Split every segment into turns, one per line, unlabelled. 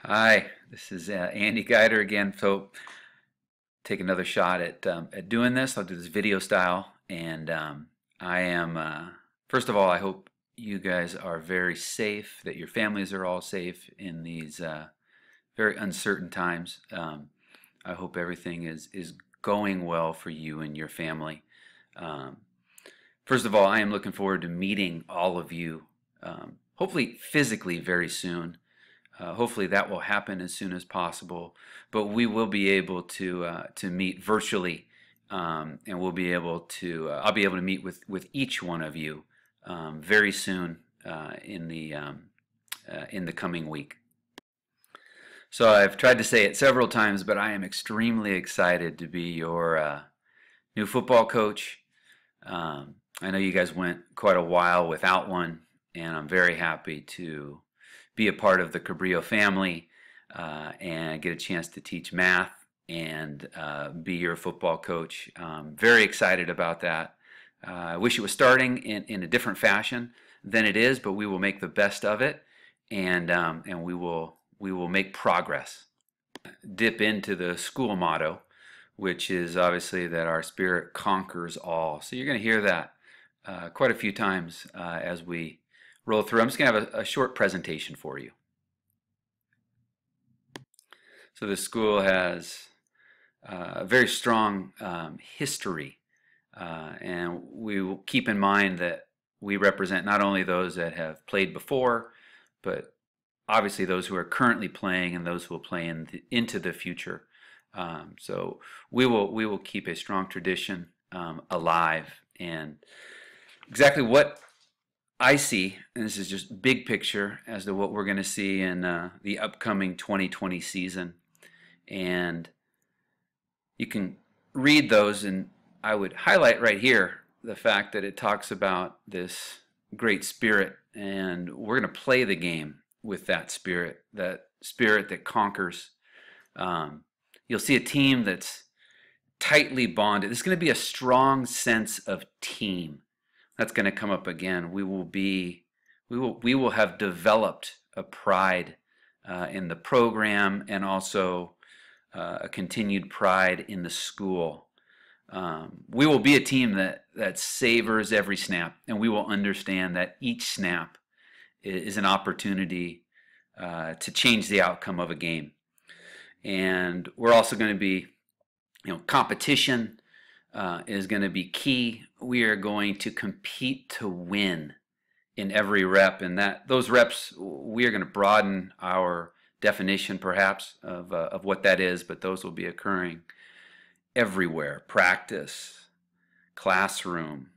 Hi, this is Andy Guider again. So, take another shot at doing this. I'll do this video style, and I am first of all, I hope you guys are very safe, that your families are all safe in these very uncertain times. I hope everything is going well for you and your family. Um, First of all, I am looking forward to meeting all of you, hopefully physically very soon. Hopefully that will happen as soon as possible, but we will be able to meet virtually, and we'll be able to I'll be able to meet with each one of you very soon in the coming week. So I've tried to say it several times, but I am extremely excited to be your new football coach. I know you guys went quite a while without one, and I'm very happy to be a part of the Cabrillo family and get a chance to teach math and be your football coach. Very excited about that. I wish it was starting in a different fashion than it is, but we will make the best of it, and we will make progress. Dip into the school motto, which is obviously that our spirit conquers all. So you're going to hear that quite a few times as we roll through. I'm just going to have a short presentation for you. So the school has a very strong history, and we will keep in mind that we represent not only those that have played before, but obviously those who are currently playing and those who will play into the future. So we will keep a strong tradition alive, and exactly what I see, and this is just big picture as to what we're going to see in the upcoming 2020 season. And you can read those, and I would highlight right here the fact that it talks about this great spirit, and we're going to play the game with that spirit that conquers. You'll see a team that's tightly bonded. There's going to be a strong sense of team. That's going to come up again. We will have developed a pride in the program, and also a continued pride in the school. We will be a team that savors every snap, and we will understand that each snap is an opportunity to change the outcome of a game. And we're also going to be, competition is going to be key. We are going to compete to win in every rep, and those reps, we are going to broaden our definition perhaps of what that is, but those will be occurring everywhere. Practice, classroom,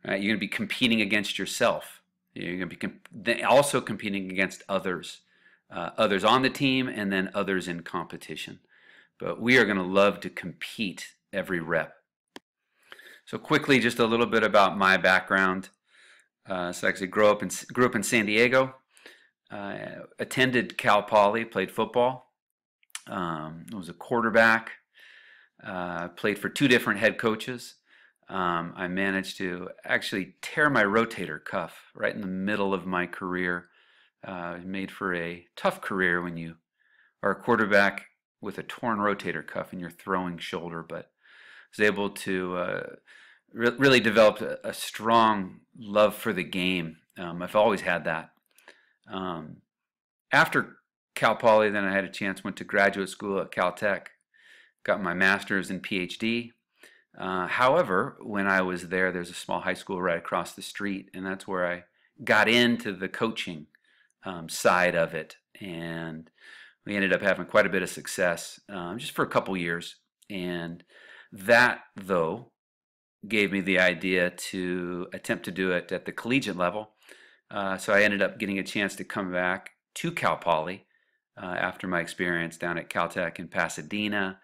right? You're going to be competing against yourself. You're going to be also competing against others, others on the team, and then others in competition. But we are going to love to compete every rep. So quickly, just a little bit about my background. So I actually grew up in San Diego. Attended Cal Poly, played football. Was a quarterback. Played for two different head coaches. I managed to actually tear my rotator cuff right in the middle of my career. Made for a tough career when you are a quarterback with a torn rotator cuff in your throwing shoulder, but was able to really develop a strong love for the game. I've always had that. After Cal Poly, then I had a chance, went to graduate school at Caltech, got my master's and PhD. However, when I was there's a small high school right across the street, and that's where I got into the coaching side of it. And we ended up having quite a bit of success just for a couple years. And that, though, gave me the idea to attempt to do it at the collegiate level. So I ended up getting a chance to come back to Cal Poly after my experience down at Caltech in Pasadena,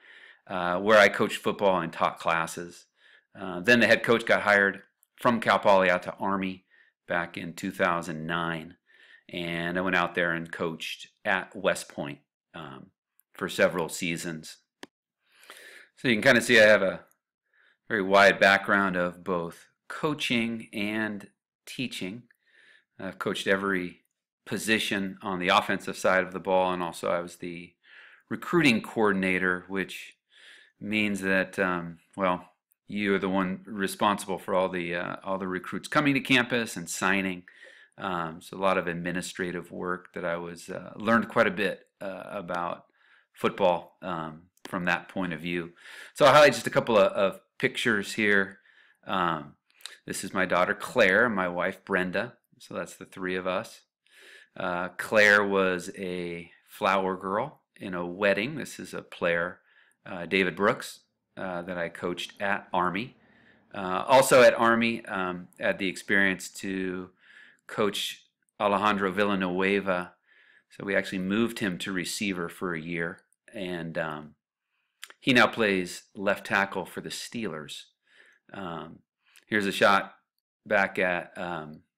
where I coached football and taught classes. Then the head coach got hired from Cal Poly out to Army back in 2009, and I went out there and coached at West Point for several seasons. So you can kind of see I have a very wide background of both coaching and teaching. I've coached every position on the offensive side of the ball, and also I was the recruiting coordinator, which means that well, you're the one responsible for all the recruits coming to campus and signing. So a lot of administrative work that I was learned quite a bit about football from that point of view. So I'll highlight just a couple of pictures here. This is my daughter Claire, my wife Brenda. So that's the three of us. Claire was a flower girl in a wedding. This is a player, David Brooks, that I coached at Army. Also at Army, had the experience to coach Alejandro Villanueva. So we actually moved him to receiver for a year, and he now plays left tackle for the Steelers. Here's a shot back at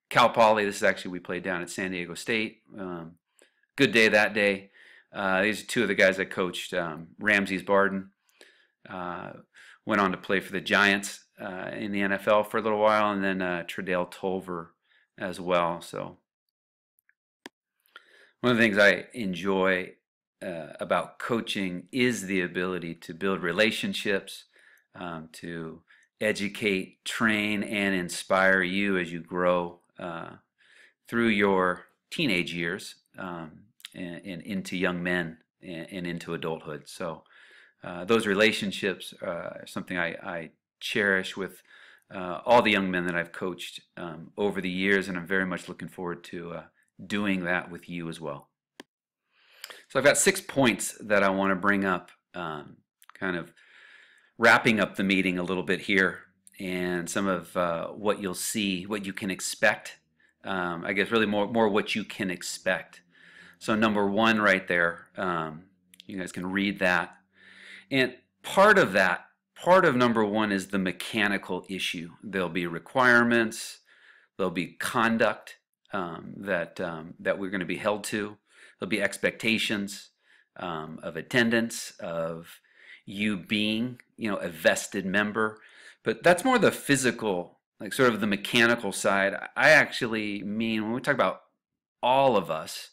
Cal Poly. This is actually, we played down at San Diego State. Good day that day. These are two of the guys I coached. Ramses Barden went on to play for the Giants in the NFL for a little while, and then Tre'Dail Tolver as well. So one of the things I enjoy about coaching is the ability to build relationships, to educate, train, and inspire you as you grow through your teenage years and into young men and into adulthood. So those relationships are something I cherish with all the young men that I've coached over the years, and I'm very much looking forward to doing that with you as well. So I've got 6 points that I want to bring up, kind of wrapping up the meeting a little bit here, and some of what you'll see, what you can expect. I guess really more what you can expect. So number 1 right there, you guys can read that. And part of number 1 is the mechanical issue. There'll be requirements, there'll be conduct that we're going to be held to. There'll be expectations of attendance, of you being, a vested member. But that's more the physical, like sort of the mechanical side. I actually mean, when we talk about all of us,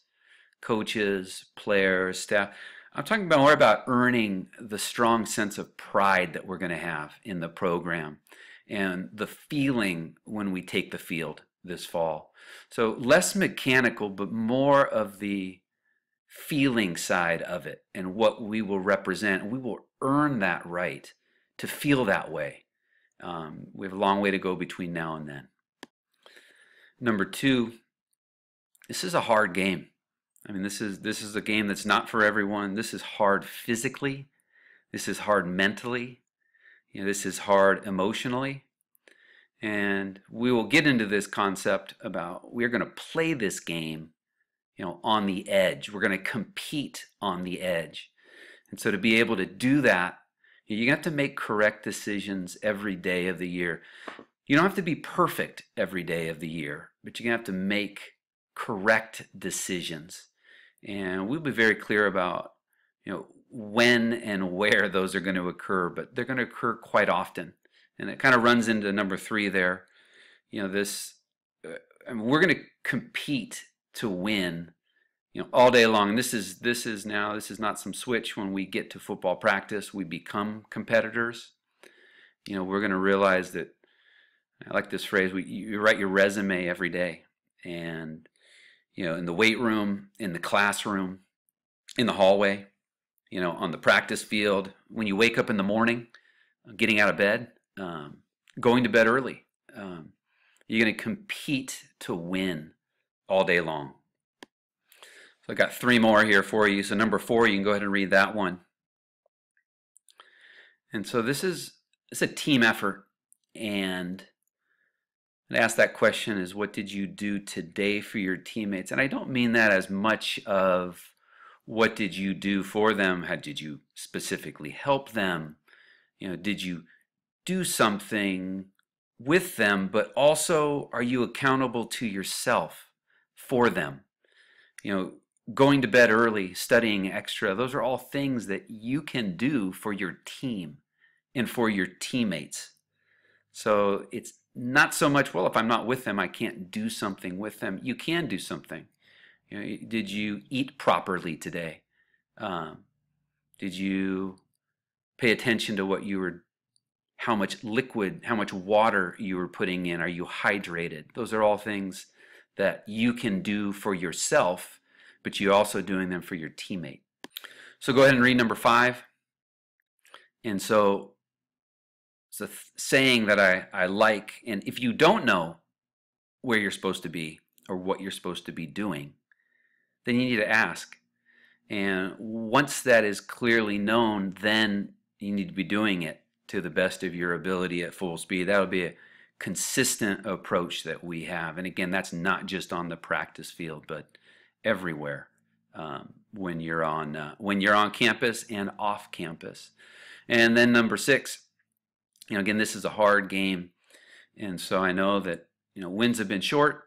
coaches, players, staff, I'm talking more about earning the strong sense of pride that we're going to have in the program and the feeling when we take the field this fall. So less mechanical, but more of the feeling side of it and what we will represent. We will earn that right to feel that way. We have a long way to go between now and then. Number 2, this is a hard game. I mean, this is a game that's not for everyone. This is hard physically. This is hard mentally. This is hard emotionally. And we will get into this concept about we're going to play this game, on the edge. We're going to compete on the edge. And so to be able to do that, you have to make correct decisions every day of the year. You don't have to be perfect every day of the year, but you're going to have to make correct decisions. And we'll be very clear about, when and where those are going to occur, but they're going to occur quite often. And it kind of runs into number 3 there. We're going to compete to win, all day long. And this is not some switch. When we get to football practice, we become competitors. We're going to realize that, I like this phrase, you write your resume every day. And in the weight room, in the classroom, in the hallway, on the practice field, when you wake up in the morning, getting out of bed, going to bed early. You're going to compete to win all day long. So I got 3 more here for you. So number 4, you can go ahead and read that one. And so it's a team effort. And I'd ask that question is, what did you do today for your teammates? And I don't mean that as much of what did you do for them? How did you specifically help them? Did you do something with them, but also are you accountable to yourself for them? Going to bed early, studying extra, those are all things that you can do for your team and for your teammates. So it's not so much, well, if I'm not with them, I can't do something with them. You can do something. Did you eat properly today? Did you pay attention to how much liquid, how much water you were putting in? Are you hydrated? Those are all things that you can do for yourself, but you're also doing them for your teammate. So go ahead and read number 5. And so it's a saying that I like, and if you don't know where you're supposed to be or what you're supposed to be doing, then you need to ask. And once that is clearly known, then you need to be doing it to the best of your ability at full speed. That would be a consistent approach that we have. And again, that's not just on the practice field, but everywhere when you're on campus and off campus. And then number 6, again, this is a hard game, and so I know that wins have been short,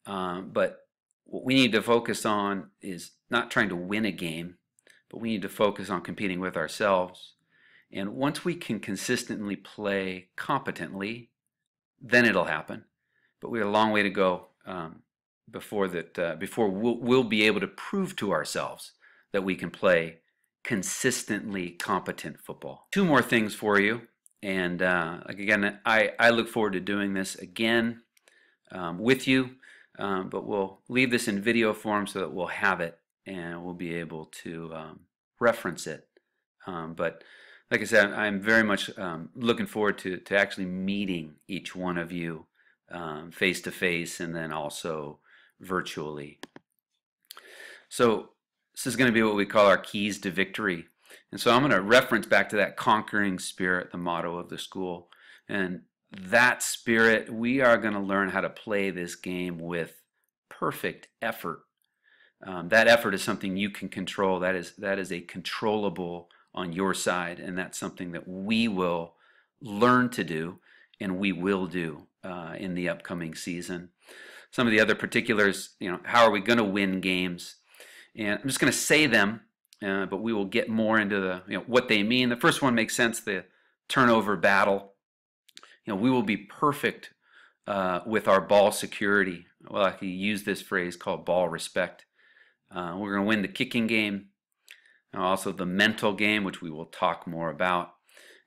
but what we need to focus on is not trying to win a game, but we need to focus on competing with ourselves. And once we can consistently play competently, then it'll happen. But we have a long way to go before we'll be able to prove to ourselves that we can play consistently competent football. 2 more things for you. And again, I look forward to doing this again with you, but we'll leave this in video form so that we'll have it and we'll be able to reference it. But like I said, I'm very much looking forward to actually meeting each one of you face to face and then also virtually. So this is going to be what we call our keys to victory. And so I'm going to reference back to that conquering spirit, the motto of the school. And that spirit, we are going to learn how to play this game with perfect effort. That effort is something you can control. That is a controllable on your side, and that's something that we will learn to do, and we will do in the upcoming season. Some of the other particulars, how are we going to win games? And I'm just going to say them, but we will get more into the what they mean. The first one makes sense: the turnover battle. We will be perfect with our ball security. Well, I could use this phrase called ball respect. We're going to win the kicking game, also the mental game, which we will talk more about,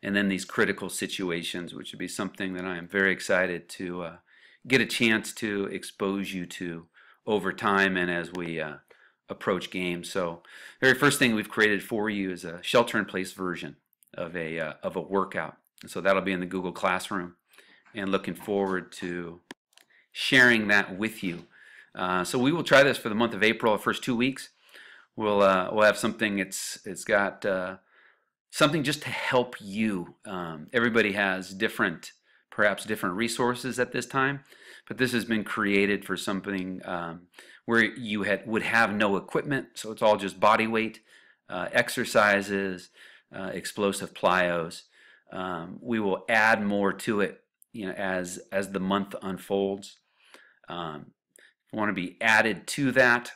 and then these critical situations, which would be something that I am very excited to get a chance to expose you to over time and as we approach games. So the very first thing we've created for you is a shelter-in-place version of a workout. And so that'll be in the Google Classroom, and looking forward to sharing that with you. So we will try this for the month of April, the first 2 weeks. We'll have something. It's got something just to help you. Everybody has perhaps different resources at this time, but this has been created for something where you would have no equipment, so it's all just body weight, exercises, explosive plyos. We will add more to it, as the month unfolds. Want to be added to that,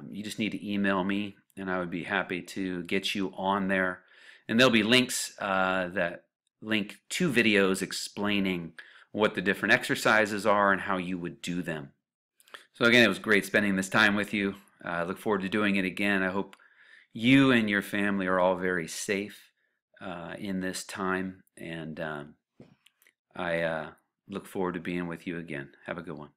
you just need to email me, and I would be happy to get you on there. And there'll be links that link to videos explaining what the different exercises are and how you would do them. So again, it was great spending this time with you. I look forward to doing it again. I hope you and your family are all very safe in this time, and I look forward to being with you again. Have a good one.